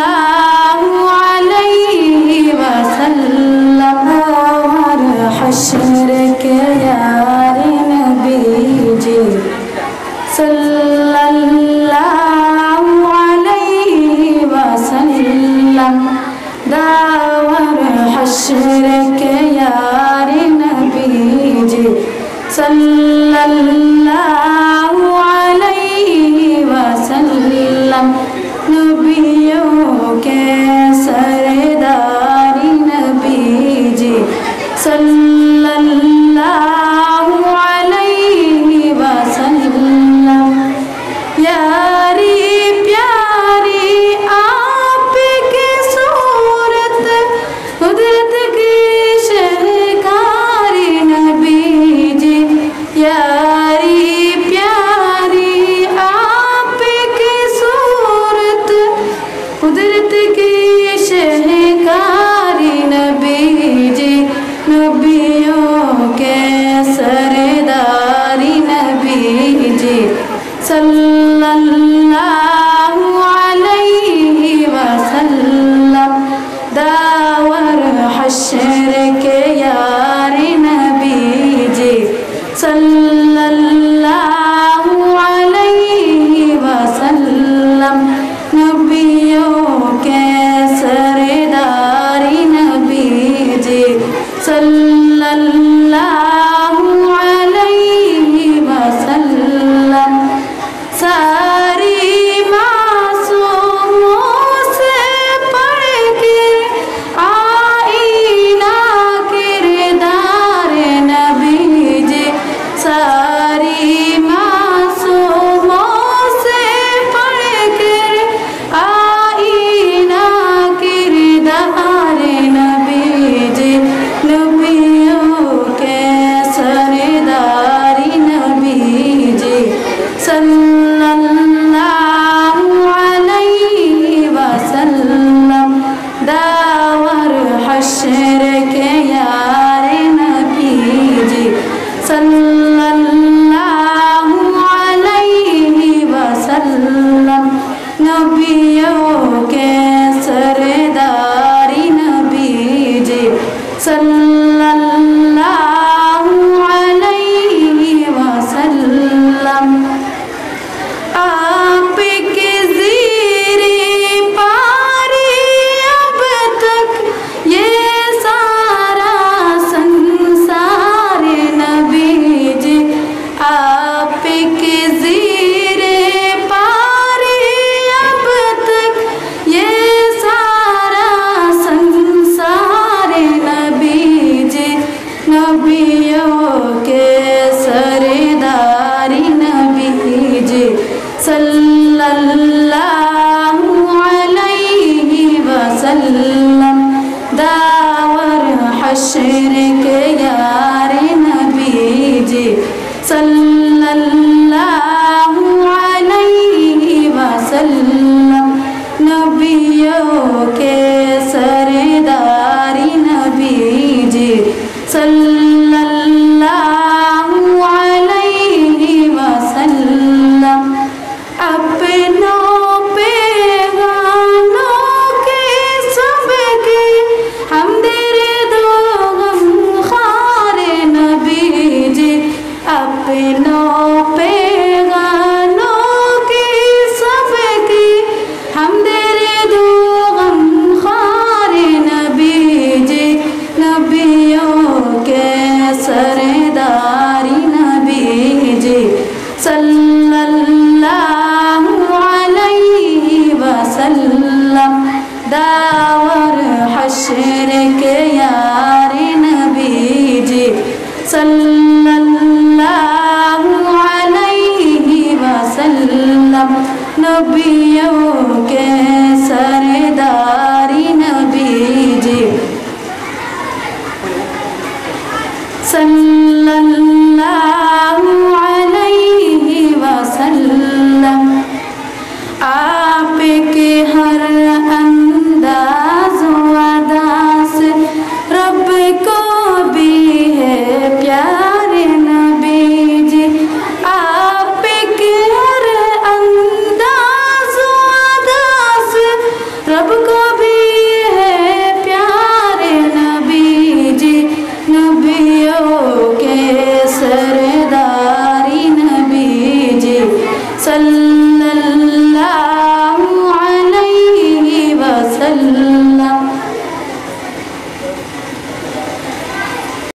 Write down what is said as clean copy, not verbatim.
सल्लल्लाहु अलैहि वसल्लम और हश्र के यारे नबी जी सल्लल्लाहु अलैहि वसल्लम दावर हश्र के यारे नबी जी सल्लल्लाहु अलैहि वसल्लम नबियों के सरदारी नबी जी सल्लल्लाहु अलैहि वसल्लम यारी प्यारी आपकी सूरत कुदरत की शहकारी नबी जी यारी प्यारी आपकी सूरत कुदरत की शहकारी नबी जी नबियों के सरदारी नबी जी सल्लल्लाहु अलैहि वसल्लम दावर हश्र के यारे नबी जी सल्लल्लाहु अलैहि वसल्लम नबियों के सरदारी नबी जी सल्लल्लाहु अलैहि वसल्लम सारी मासूमों से पढ़ के आईना किरदार नबी जी सारी मासूमों से पढ़ के आईना किरदार नबी जी नबियों के सरदारी नबी जी सल्लल्लाहु अलैहि वसल्लम दावर हश्र के यारे नबी जी सल्लल्लाहु अलैहि वसल्लम नबियों के सरदारी नबी जी सल्लल्लाहु अलैहि वसल्लम आपके ज़ीरे पारी अब तक ये सारा संसार नबी जी आपके ज़ीरे पारी अब तक ये सारा संसार नबी जी नबियों के सरदारी नबी जी सल्लल्लाहु अलैहि वसल्लम दावर हश्र के यारे नबी जी सल्लल्लाहु अलैहि वसल्लम नबियों के सरदारी नबी जी सल्लल्लाहु अलैहि वसल्लम अपनों पैगानों के सबके हमदर्द गम खार नबी जी अपनों पैगानों के सबके हमदर्द गम खार नबी जी नबियों के सरदारी नबी जी सल्लल्लाहु अलैहि वसल्लम